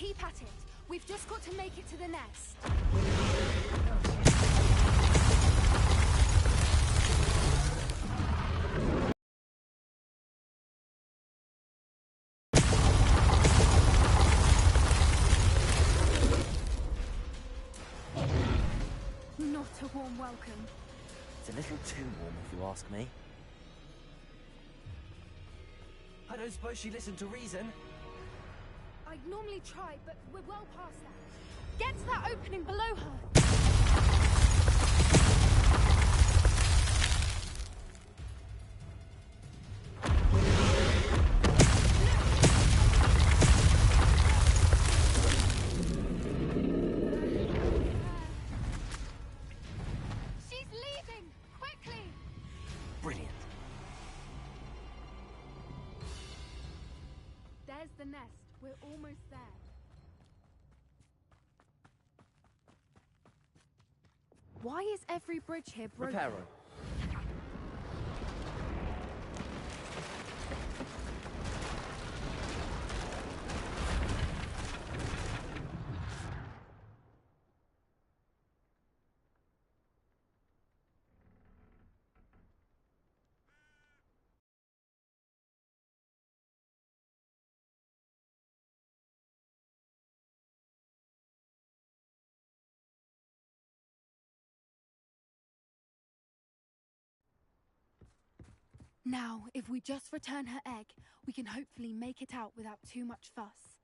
Keep at it. We've just got to make it to the nest. Not a warm welcome. It's a little too warm, if you ask me. I don't suppose she listened to reason. I'd normally try, but we're well past that. Get to that opening below her. She's leaving! Quickly! Brilliant. There's the nest. We're almost there. Why is every bridge here broken? Reparo. Now, if we just return her egg, we can hopefully make it out without too much fuss.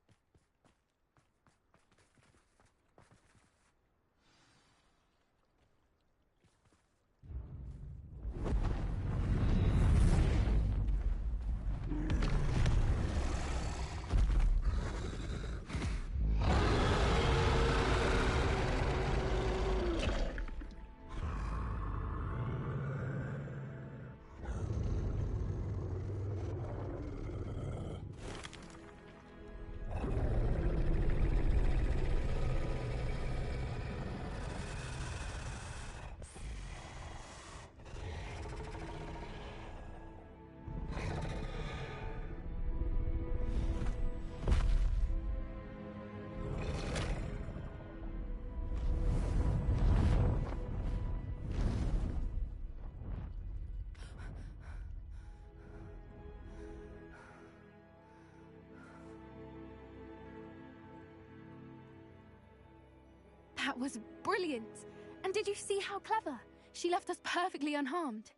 That was brilliant! And did you see how clever? She left us perfectly unharmed.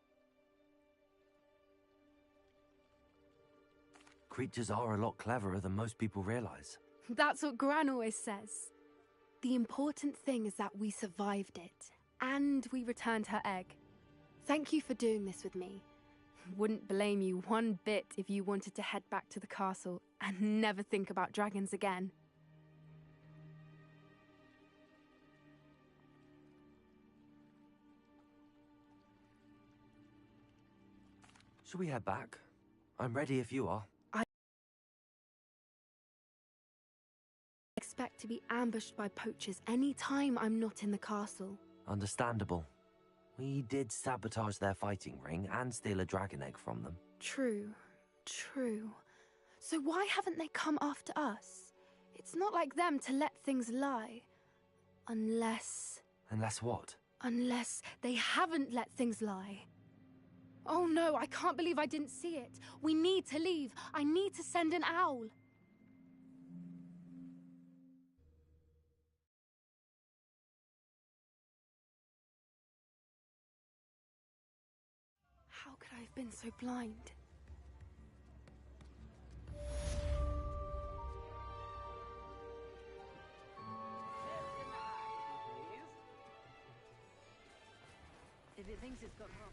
Creatures are a lot cleverer than most people realize. That's what Gran always says. The important thing is that we survived it, and we returned her egg. Thank you for doing this with me. Wouldn't blame you one bit if you wanted to head back to the castle and never think about dragons again. Shall we head back? I'm ready if you are. I expect to be ambushed by poachers any time I'm not in the castle. Understandable. We did sabotage their fighting ring and steal a dragon egg from them. True, true. So why haven't they come after us? It's not like them to let things lie. Unless... Unless what? Unless they haven't let things lie. Oh no, I can't believe I didn't see it. We need to leave. I need to send an owl. How could I have been so blind? If it thinks it's got wrong.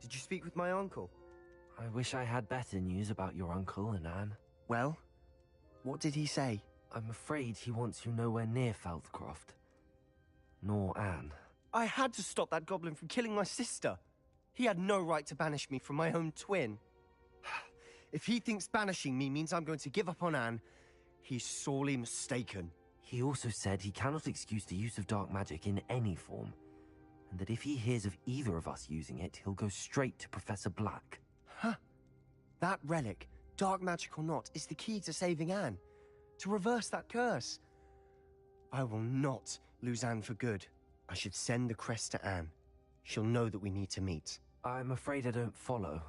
Did you speak with my uncle? I wish I had better news about your uncle and Anne. Well, what did he say? I'm afraid he wants you nowhere near Feldcroft. Nor Anne. I had to stop that goblin from killing my sister. He had no right to banish me from my own twin. If he thinks banishing me means I'm going to give up on Anne, he's sorely mistaken. He also said he cannot excuse the use of dark magic in any form, and that if he hears of either of us using it, he'll go straight to Professor Black. Huh. That relic, dark magic or not, is the key to saving Anne. To reverse that curse. I will not lose Anne for good. I should send the crest to Anne. She'll know that we need to meet. I'm afraid I don't follow.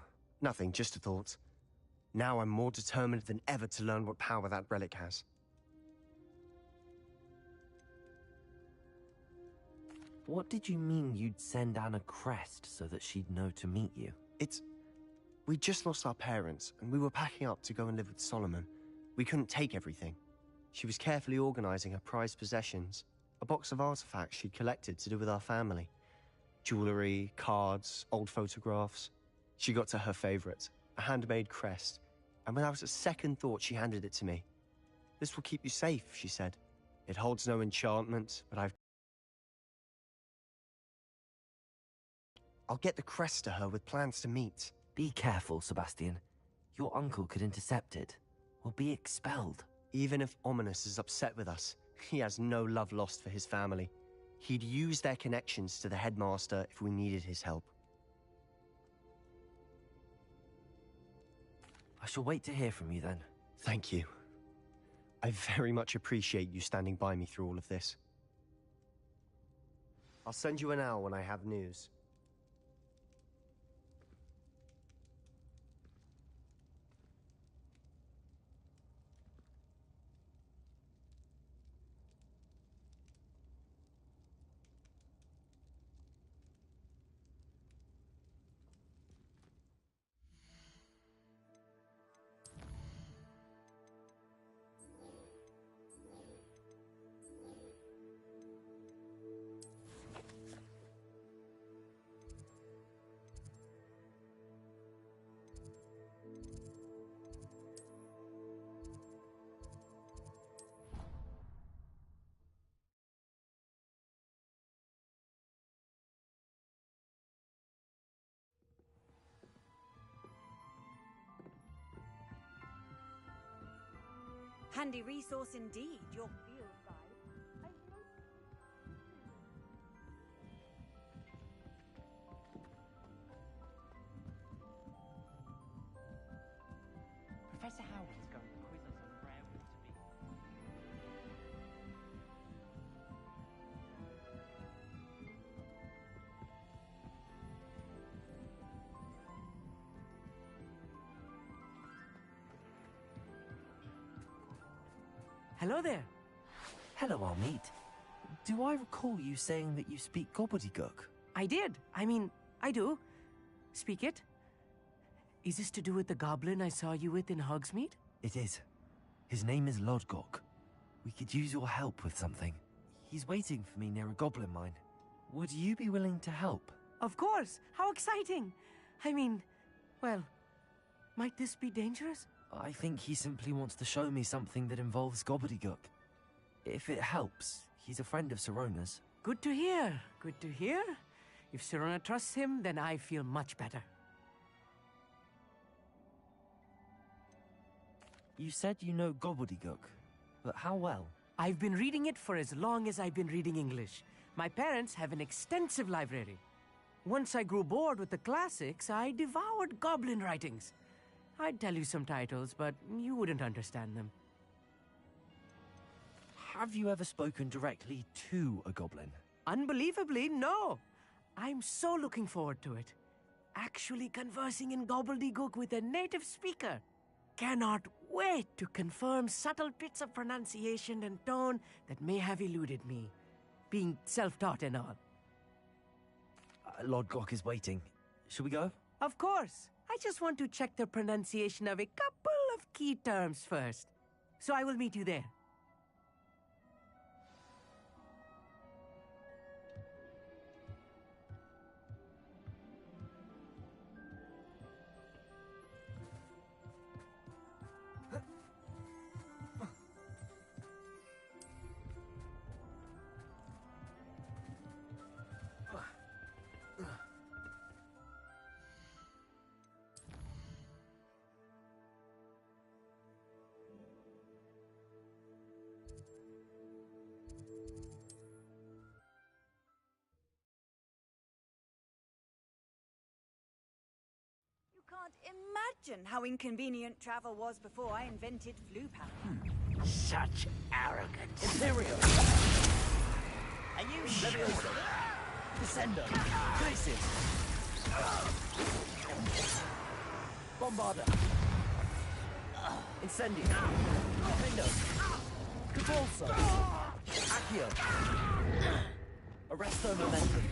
Nothing, just a thought. Now I'm more determined than ever to learn what power that relic has. What did you mean you'd send Anne a crest so that she'd know to meet you? We just lost our parents, and we were packing up to go and live with Solomon. We couldn't take everything. She was carefully organizing her prized possessions, a box of artifacts she'd collected to do with our family. Jewelry, cards, old photographs. She got to her favorite, a handmade crest, and without a second thought she handed it to me. "This will keep you safe," she said. "It holds no enchantment, but I'll get the crest to her with plans to meet." Be careful, Sebastian. Your uncle could intercept it, or be expelled. Even if Ominous is upset with us, he has no love lost for his family. He'd use their connections to the headmaster if we needed his help. I shall wait to hear from you then. Thank you. I very much appreciate you standing by me through all of this. I'll send you an owl when I have news. Handy resource indeed, your field guide. Professor Howard's going to quiz us on rare water beetles. Hello there. Hello, Almeet. Do I recall you saying that you speak gobbledygook? I did. I do. Speak it. Is this to do with the goblin I saw you with in Hogsmeade? It is. His name is Lodgok. We could use your help with something. He's waiting for me near a goblin mine. Would you be willing to help? Of course. How exciting. Well, might this be dangerous? I think he simply wants to show me something that involves gobbledygook. If it helps, he's a friend of Sirona's. Good to hear. Good to hear. If Sirona trusts him, then I feel much better. You said you know gobbledygook, but how well? I've been reading it for as long as I've been reading English. My parents have an extensive library. Once I grew bored with the classics, I devoured goblin writings. I'd tell you some titles, but you wouldn't understand them. Have you ever spoken directly to a goblin? Unbelievably, no. I'm so looking forward to it. Actually conversing in gobbledygook with a native speaker. Cannot wait to confirm subtle bits of pronunciation and tone that may have eluded me, being self-taught and all. Lodgok is waiting. Shall we go? Of course. I just want to check the pronunciation of a couple of key terms first. So I will meet you there. can't imagine how inconvenient travel was before I invented flu power. Such arrogance. Imperial! Are you Leviosa? Descender! Crisis! Bombarder! Incendio! Torpedo! Capulso! Accio! Arresto Momentum!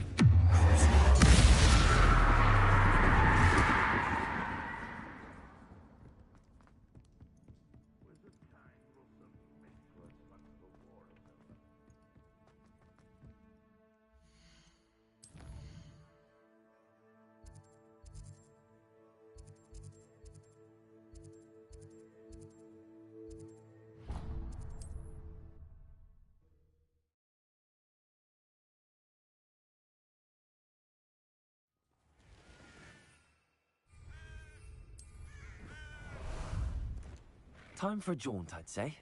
Time for a jaunt, I'd say.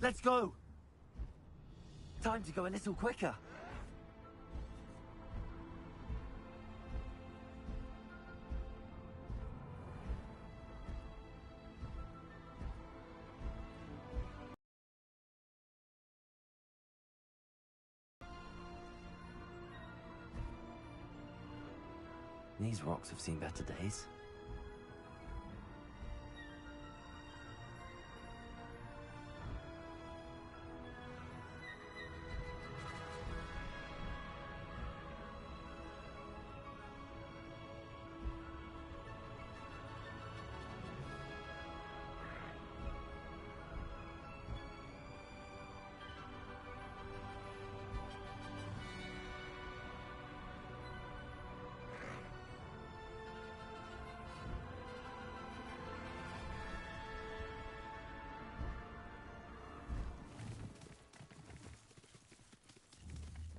Let's go! Time to go a little quicker. These rocks have seen better days.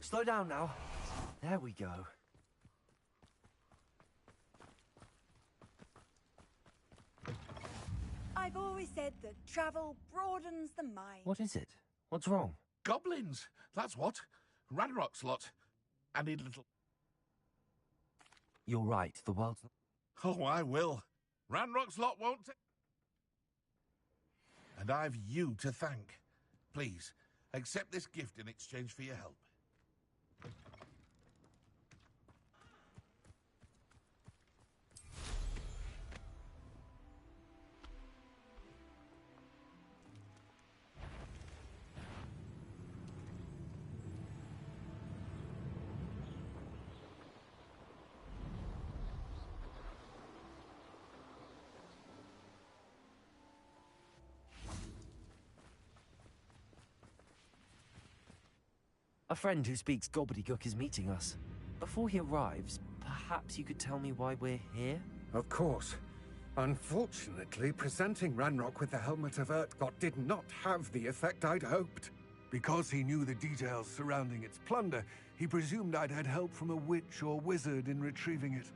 Slow down now. There we go. I've always said that travel broadens the mind. What is it? What's wrong? Goblins, that's what. Ranrock's lot. I need a little... You're right, the world's not... Oh, I will. Ranrock's lot won't... And I've you to thank. Please, accept this gift in exchange for your help. A friend who speaks gobbledygook is meeting us. Before he arrives, perhaps you could tell me why we're here? Of course. Unfortunately, presenting Ranrock with the Helmet of Urtkot did not have the effect I'd hoped. Because he knew the details surrounding its plunder, he presumed I'd had help from a witch or wizard in retrieving it.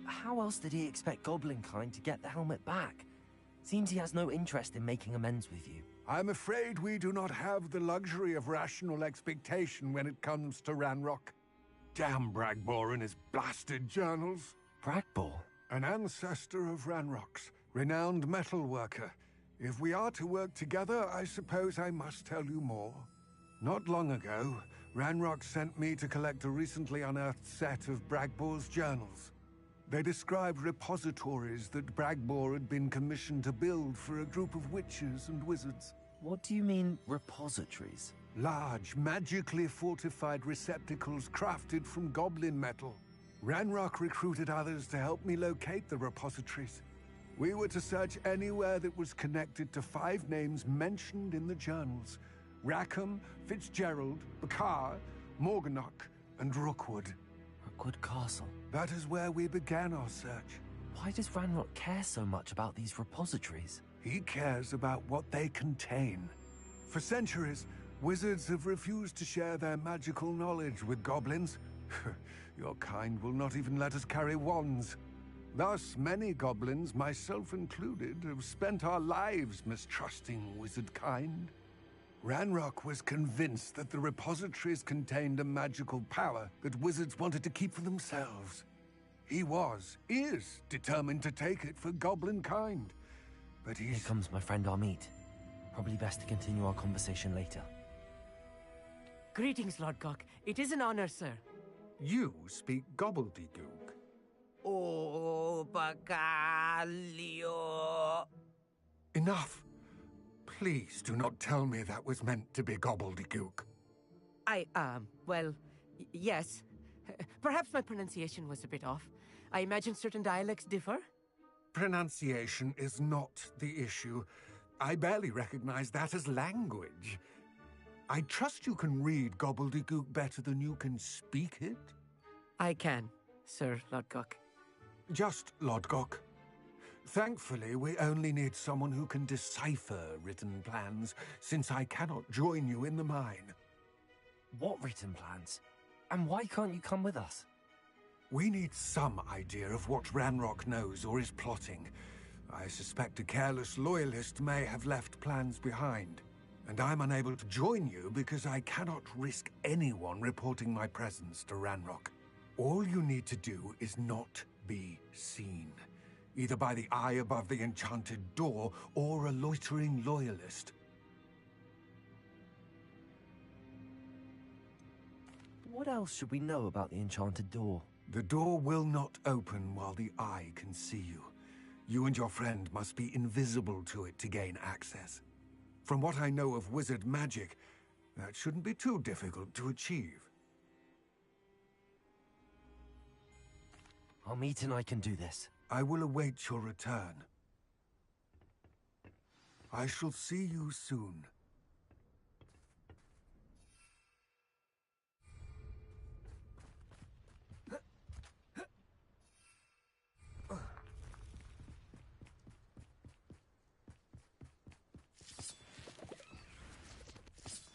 How else did he expect Goblinkind to get the helmet back? Seems he has no interest in making amends with you. I'm afraid we do not have the luxury of rational expectation when it comes to Ranrock. Damn Bragbor and his blasted journals. Bragbor? An ancestor of Ranrock's, renowned metal worker. If we are to work together, I suppose I must tell you more. Not long ago, Ranrock sent me to collect a recently unearthed set of Bragbor's journals. They described repositories that Bragbor had been commissioned to build for a group of witches and wizards. What do you mean, repositories? Large, magically fortified receptacles crafted from goblin metal. Ranrock recruited others to help me locate the repositories. We were to search anywhere that was connected to 5 names mentioned in the journals: Rackham, Fitzgerald, Bakar, Morganach, and Rookwood. Rookwood Castle. That is where we began our search. Why does Ranrock care so much about these repositories? He cares about what they contain. For centuries, wizards have refused to share their magical knowledge with goblins. Your kind will not even let us carry wands. Thus, many goblins, myself included, have spent our lives mistrusting wizard kind. Ranrock was convinced that the repositories contained a magical power that wizards wanted to keep for themselves. He is determined to take it for goblin kind. But Here comes my friend Amit. Probably best to continue our conversation later. Greetings, Lodgok. It is an honor, sir. You speak gobbledygook. Oh, Bacalio. Enough. Please do not tell me that was meant to be gobbledygook. Well, yes. Perhaps my pronunciation was a bit off. I imagine certain dialects differ. Pronunciation is not the issue. I barely recognize that as language. I trust you can read gobbledygook better than you can speak it? I can, Sir Lodgok. Just Lodgok. Thankfully, we only need someone who can decipher written plans, since I cannot join you in the mine. What written plans? And why can't you come with us? We need some idea of what Ranrock knows or is plotting. I suspect a careless loyalist may have left plans behind. And I'm unable to join you because I cannot risk anyone reporting my presence to Ranrock. All you need to do is not be seen. Either by the eye above the enchanted door, or a loitering loyalist. What else should we know about the enchanted door? The door will not open while the eye can see you. You and your friend must be invisible to it to gain access. From what I know of wizard magic, that shouldn't be too difficult to achieve. Amit and I can do this. I will await your return. I shall see you soon.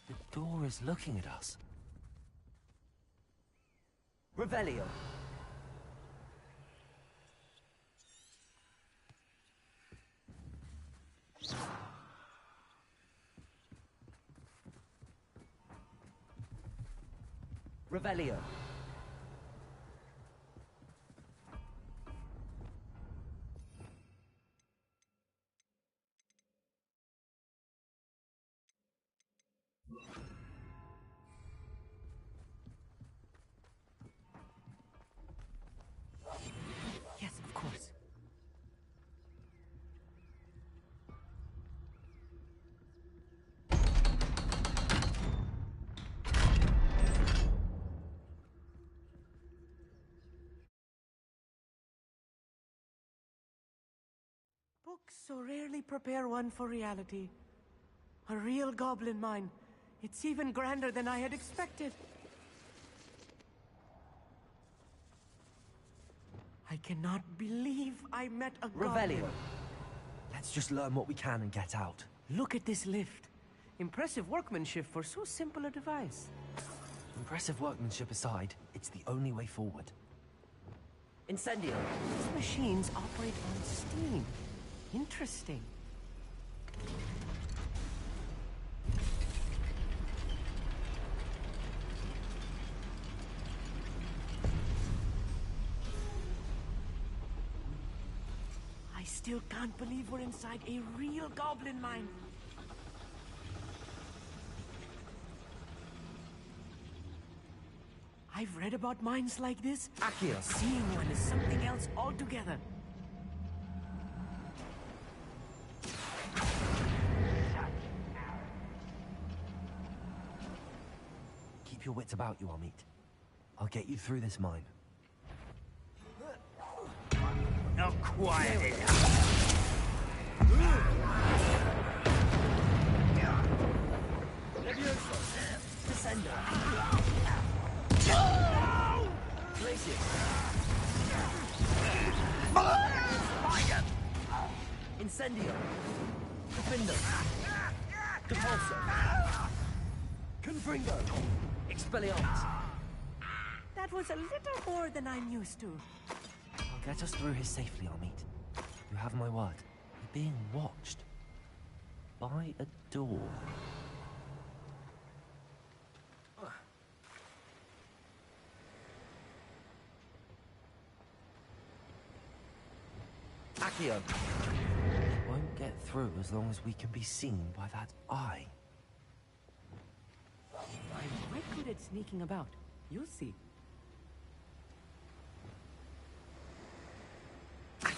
The door is looking at us. Revelio. Revelio. Yes, of course. Books so rarely prepare one for reality. A real goblin mine. It's even grander than I had expected. I cannot believe I met a goblin. Let's just learn what we can and get out. Look at this lift. Impressive workmanship for so simple a device. Impressive workmanship aside, it's the only way forward. Incendio. These machines operate on steam. Interesting. I still can't believe we're inside a real goblin mine. I've read about mines like this. Accio. Seeing one is something else altogether. Keep your wits about you, Amit. I'll get you through this mine. Not quiet enough. Levioso. Descendo. Glacius. Incendio. Profindo. Depulso. Confringo. Expelliarmus. That was a little more than I'm used to. Our Get us through here safely, Amit. You have my word. We're being watched. By a door. Accio! Won't get through as long as we can be seen by that eye. I'm quite good at sneaking about. You'll see. I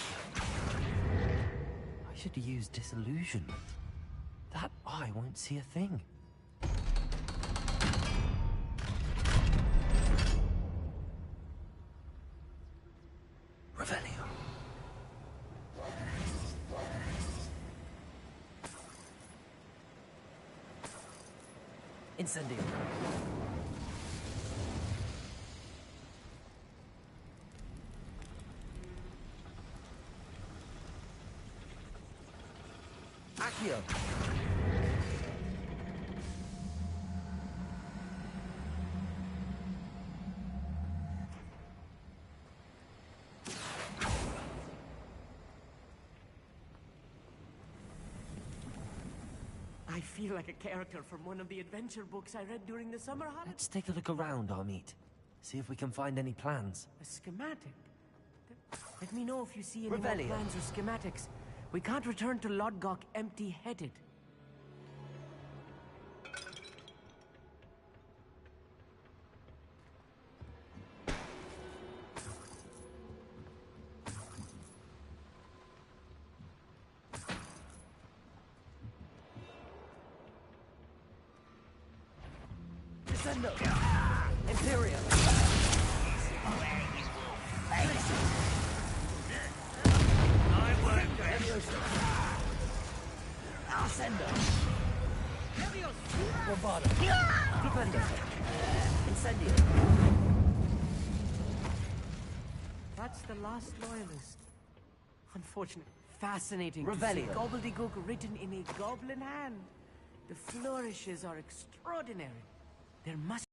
should use disillusionment. That eye won't see a thing. Revelio. Incendio. Accio. I feel like a character from one of the adventure books I read during the summer holidays. Let's take a look around, Amit. See if we can find any plans. A schematic? Let me know if you see any more Revelio. plans or schematics. We can't return to Lodgok empty-headed. Descendo! Imperium! Ascendo! Bombado! Flipendo! Incendio! That's the last loyalist. Unfortunate. Fascinating to see Revelio. gobbledygook written in a goblin hand. The flourishes are extraordinary. There must...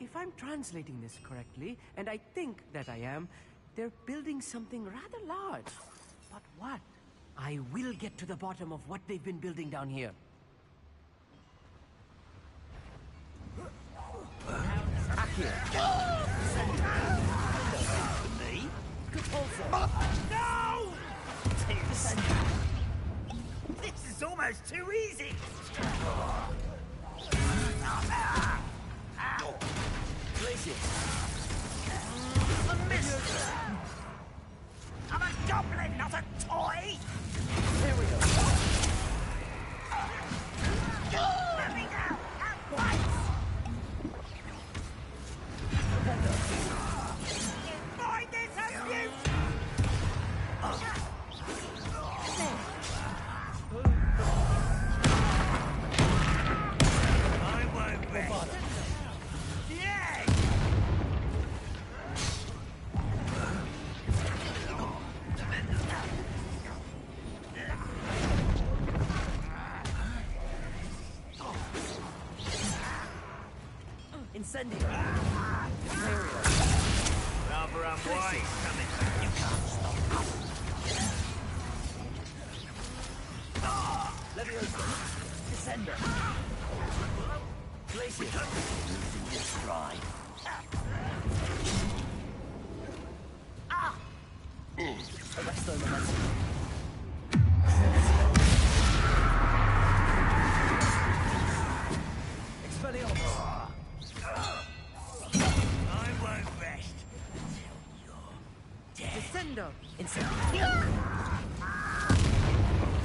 If I'm translating this correctly, and I think that I am, they're building something rather large. But what? I will get to the bottom of what they've been building down here. Me? No! This is almost too easy! A miss! I'm a goblin, not a toy! Let me go! At once! Find this abuse! I won't rest. Yeah! Incendio! Rather unwise coming back. You can't stop us. Leviosa! Descendo! Glacier! Losing your stride. Arresto momentum. Expelliarmus! I won't rest until you're dead. Descendo! Incendio!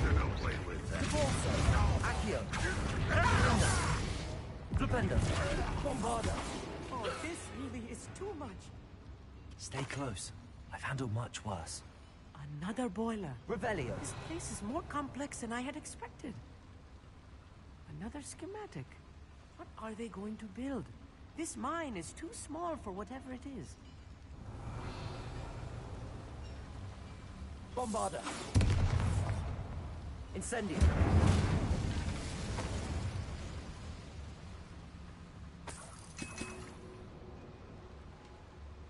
Get away with that. Accio! Flipendo! Bombarda! Oh, this really is too much. Stay close. I've handled much worse. Another boiler. Revelio! This place is more complex than I had expected. Another schematic. What are they going to build? This mine is too small for whatever it is. Bombarder! Incendio!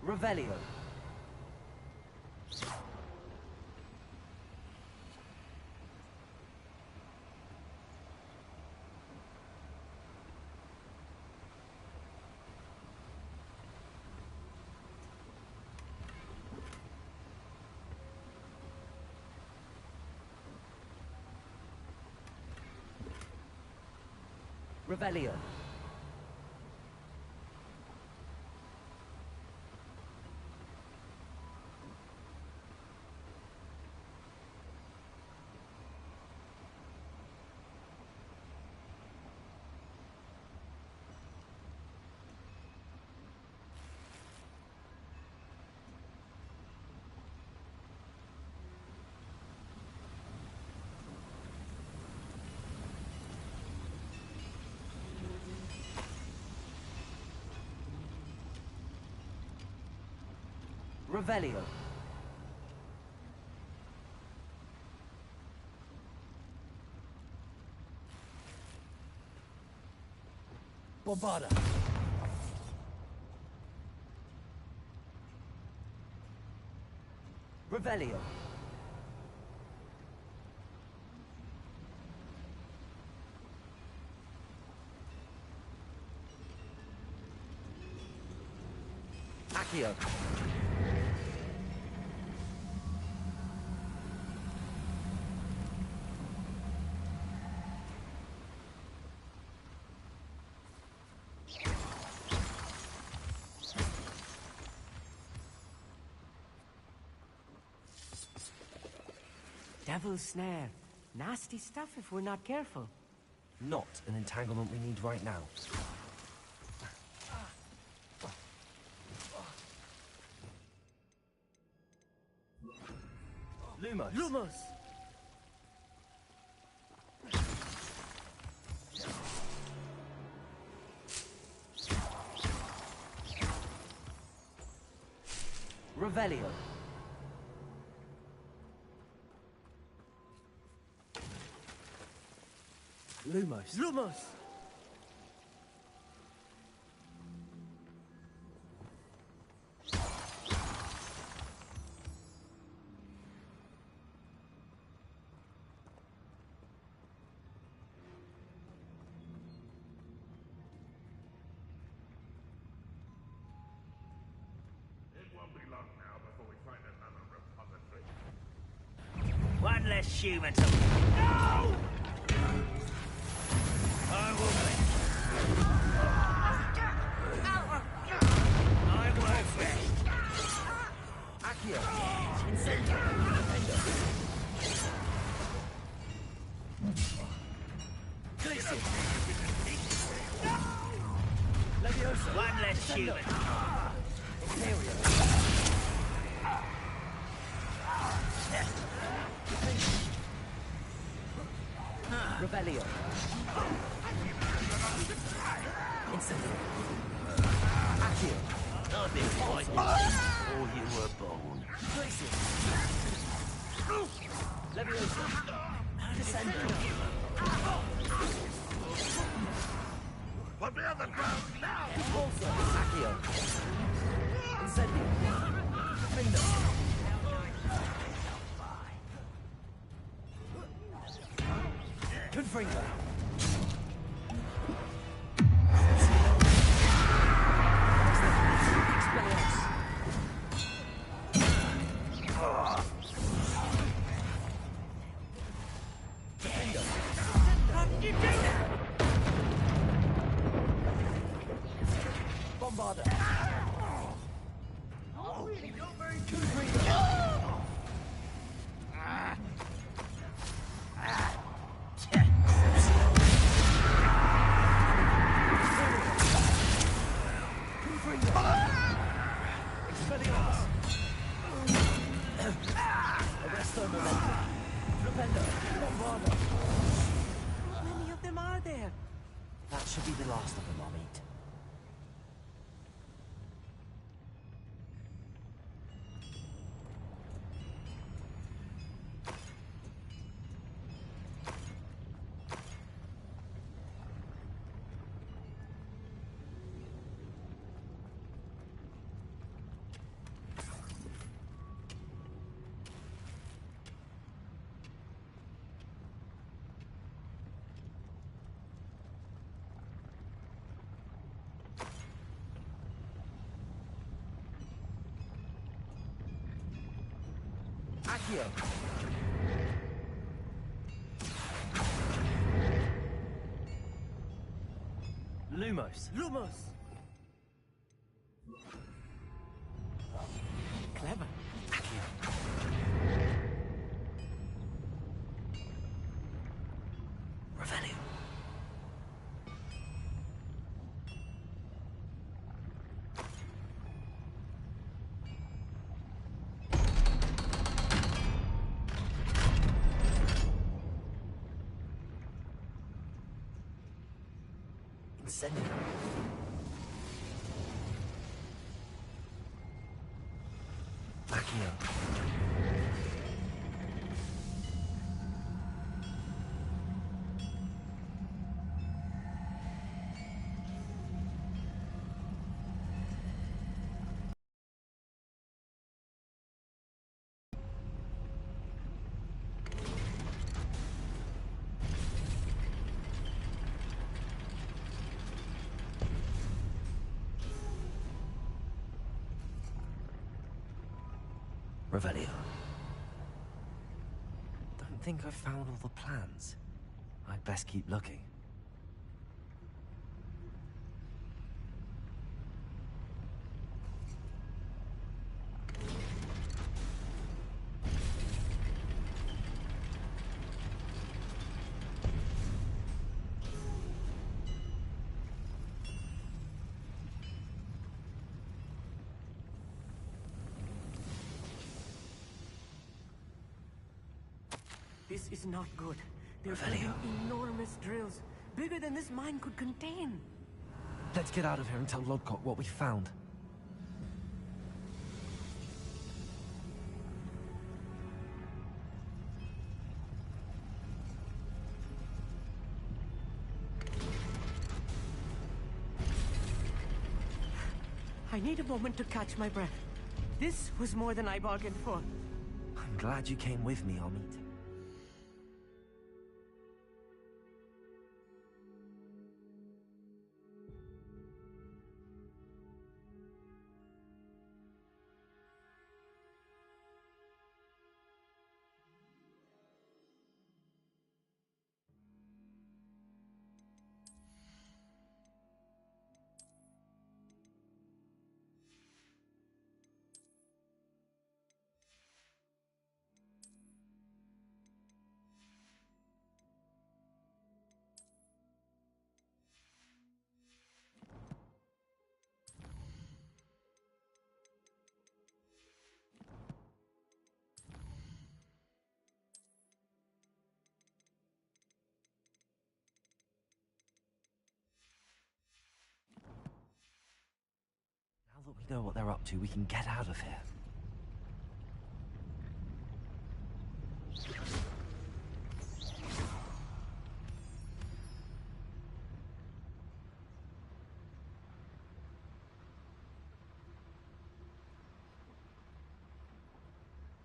Revelio! Revelio. Revelio. Bombarda. Revelio. Accio. Devil's snare. Nasty stuff if we're not careful. Not an entanglement we need right now. Lumos! Lumos! Revelio. Lumos. Lumos! It won't be long now before we find another repository. One less human to... No! I will win. I work best. Accio. Incendio. Endo. Glacier. Leviosa. One less human. Imperial. Revelio. Incendio. Accio. I've been fighting before you were born. Glacier. Leviosa. Descendo. Put me on the ground now! Also. Accio. Incendio. Defender. Confringo. Bombarda. How many of them are there? should be the last of them I'll meet. Accio! Lumos! Lumos! Clever. Accio! Revelio! Incendio! Accio! Revelio. Don't think I've found all the plans. I'd best keep looking. This is not good. They're Revelio. building enormous drills, bigger than this mine could contain. Let's get out of here and tell Lodcock what we found. I need a moment to catch my breath. This was more than I bargained for. I'm glad you came with me, Amit. Now that we know what they're up to, we can get out of here.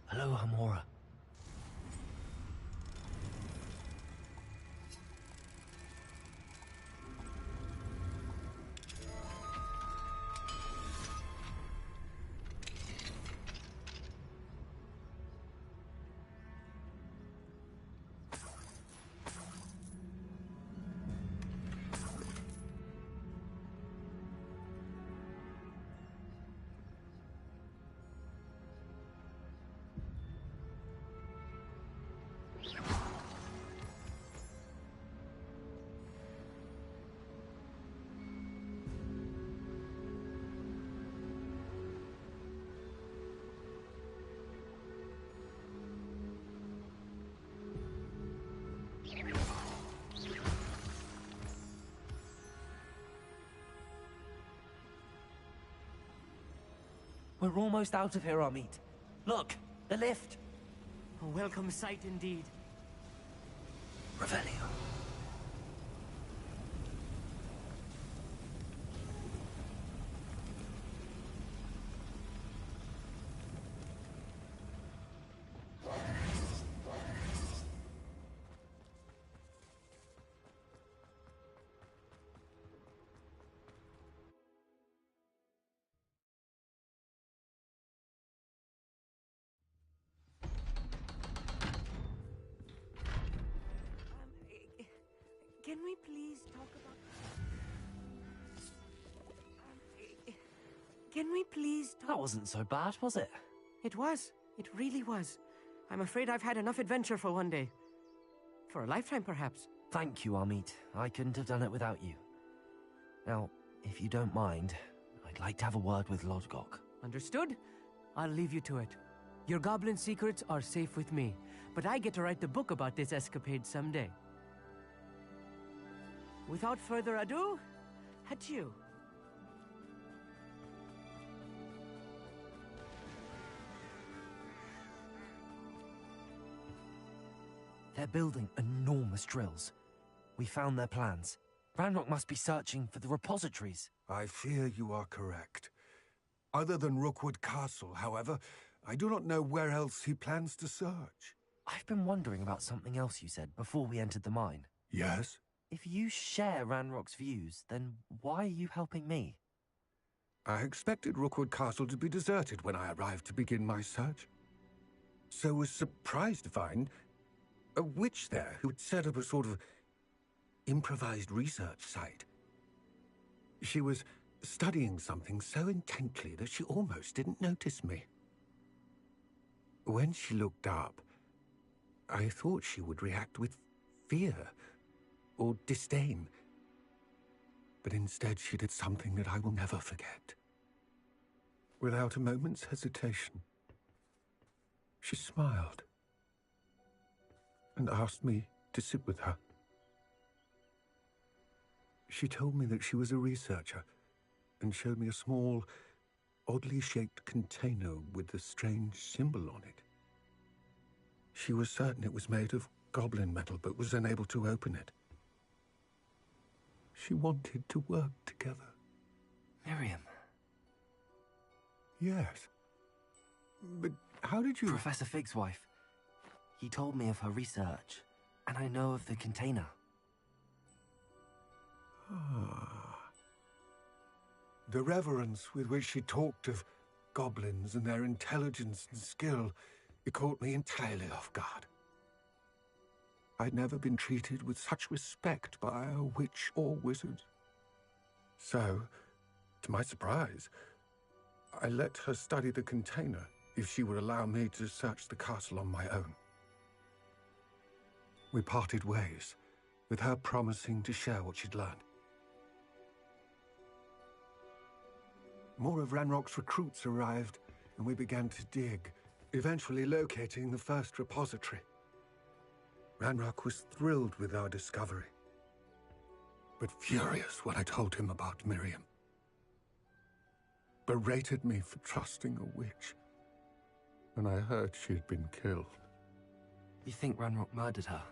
Hello, Hamora. We're almost out of here, Amit. Look, the lift. A welcome sight indeed. Revelio. Can we please talk about... Can we please talk... That wasn't so bad, was it? It was. It really was. I'm afraid I've had enough adventure for one day. For a lifetime, perhaps. Thank you, Amit. I couldn't have done it without you. Now, if you don't mind, I'd like to have a word with Lodgok. Understood? I'll leave you to it. Your goblin secrets are safe with me, but I get to write the book about this escapade someday. Without further ado, adieu. They're building enormous drills. We found their plans. Ranrock must be searching for the repositories. I fear you are correct. Other than Rookwood Castle, however, I do not know where else he plans to search. I've been wondering about something else you said before we entered the mine. Yes? If you share Ranrock's views, then why are you helping me? I expected Rookwood Castle to be deserted when I arrived to begin my search. So was surprised to find a witch there who had set up a sort of improvised research site. She was studying something so intently that she almost didn't notice me. When she looked up, I thought she would react with fear or disdain. But instead she did something that I will never forget. Without a moment's hesitation, she smiled and asked me to sit with her. She told me that she was a researcher and showed me a small, oddly shaped container with a strange symbol on it. She was certain it was made of goblin metal, but was unable to open it. She wanted to work together. Miriam. Yes. But how did you... Professor Fig's wife. He told me of her research, and I know of the container. Ah. The reverence with which she talked of goblins and their intelligence and skill, it caught me entirely off guard. I'd never been treated with such respect by a witch or wizard. So, to my surprise, I let her study the container if she would allow me to search the castle on my own. We parted ways, with her promising to share what she'd learned. More of Ranrock's recruits arrived, and we began to dig, eventually locating the first repository. Ranrock was thrilled with our discovery, but furious when I told him about Miriam. Berated me for trusting a witch, and I heard she had been killed. You think Ranrock murdered her?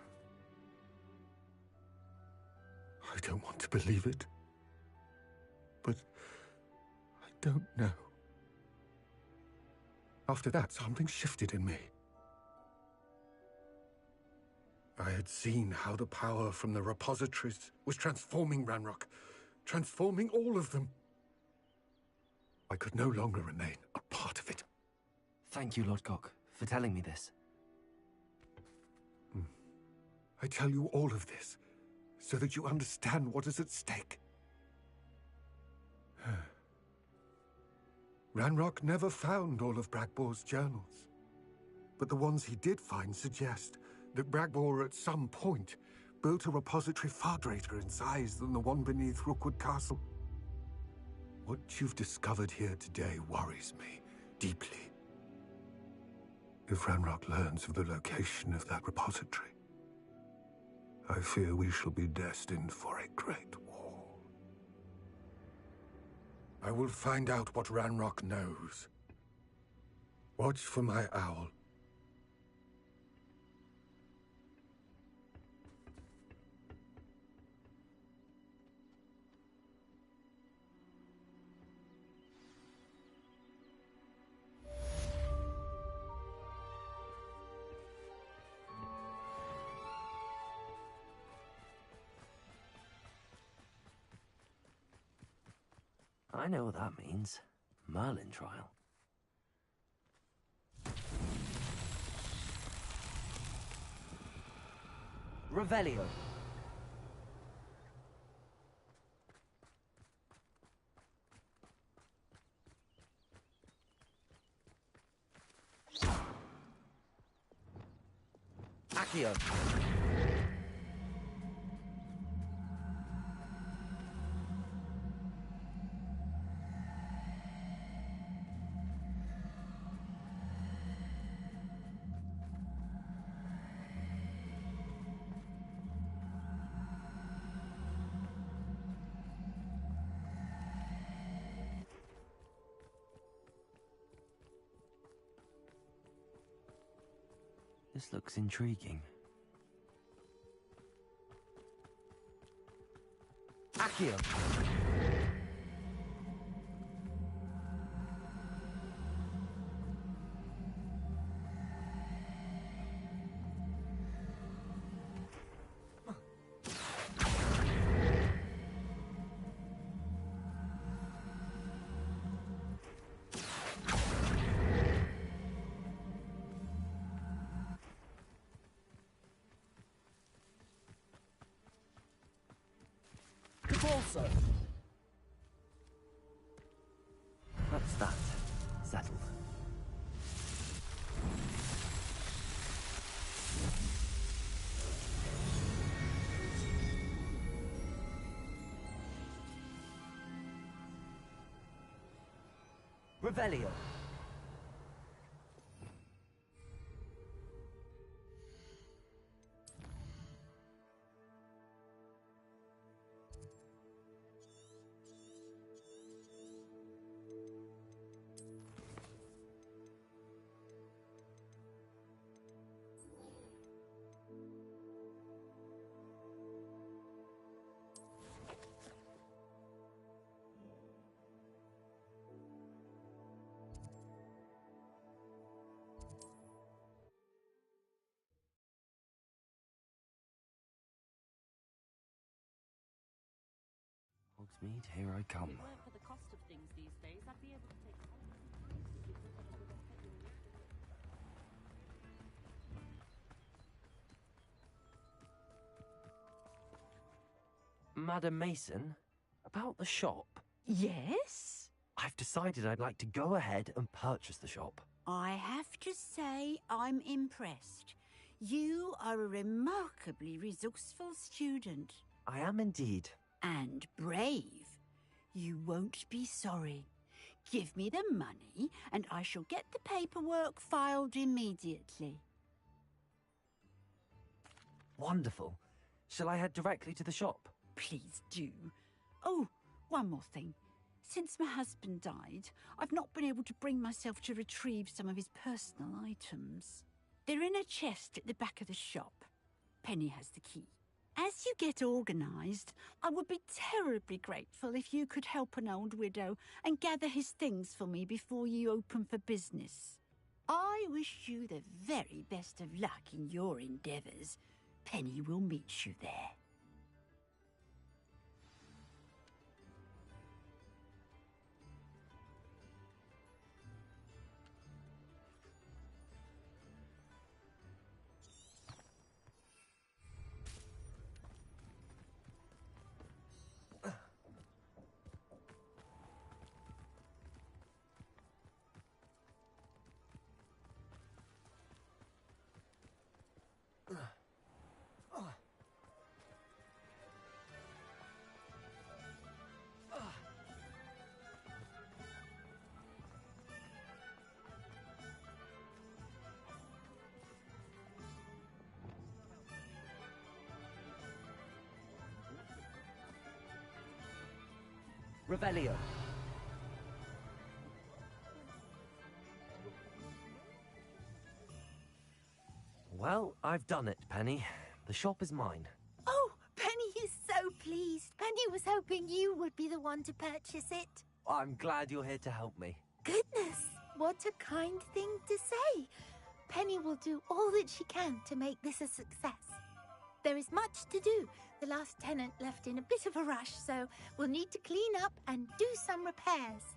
I don't want to believe it, but I don't know. After that, something shifted in me. I had seen how the power from the repositories was transforming Ranrock, transforming all of them. I could no longer remain a part of it. Thank you, Lodgok, for telling me this. I tell you all of this so that you understand what is at stake. Ranrock never found all of Bragbor's journals, but the ones he did find suggest that Bragbor at some point built a repository far greater in size than the one beneath Rookwood Castle. What you've discovered here today worries me deeply. If Ranrock learns of the location of that repository, I fear we shall be destined for a great war. I will find out what Ranrock knows, Watch for my owl. I know what that means. Merlin trial. Revelio. Accio. This looks intriguing. Accio. Also. That's that. Settled. Revelio. Hogsmeade, here I come. If it weren't for the cost of things these days, I'd be able to take Madam Mason, about the shop. Yes? I've decided I'd like to go ahead and purchase the shop. I have to say I'm impressed. You are a remarkably resourceful student. I am indeed. And brave. You won't be sorry. Give me the money, and I shall get the paperwork filed immediately. Wonderful. Shall I head directly to the shop? Please do. Oh, one more thing. Since my husband died, I've not been able to bring myself to retrieve some of his personal items. They're in a chest at the back of the shop. Penny has the key. As you get organised, I would be terribly grateful if you could help an old widow and gather his things for me before you open for business. I wish you the very best of luck in your endeavours. Penny will meet you there. Revelio. Well, I've done it, Penny. The shop is mine. Oh, Penny is so pleased. Penny was hoping you would be the one to purchase it. I'm glad you're here to help me. Goodness, what a kind thing to say. Penny will do all that she can to make this a success. There is much to do. The last tenant left in a bit of a rush, so we'll need to clean up and do some repairs.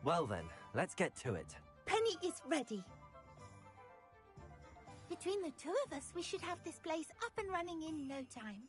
Well then, let's get to it. Penny is ready. Between the two of us, we should have this place up and running in no time.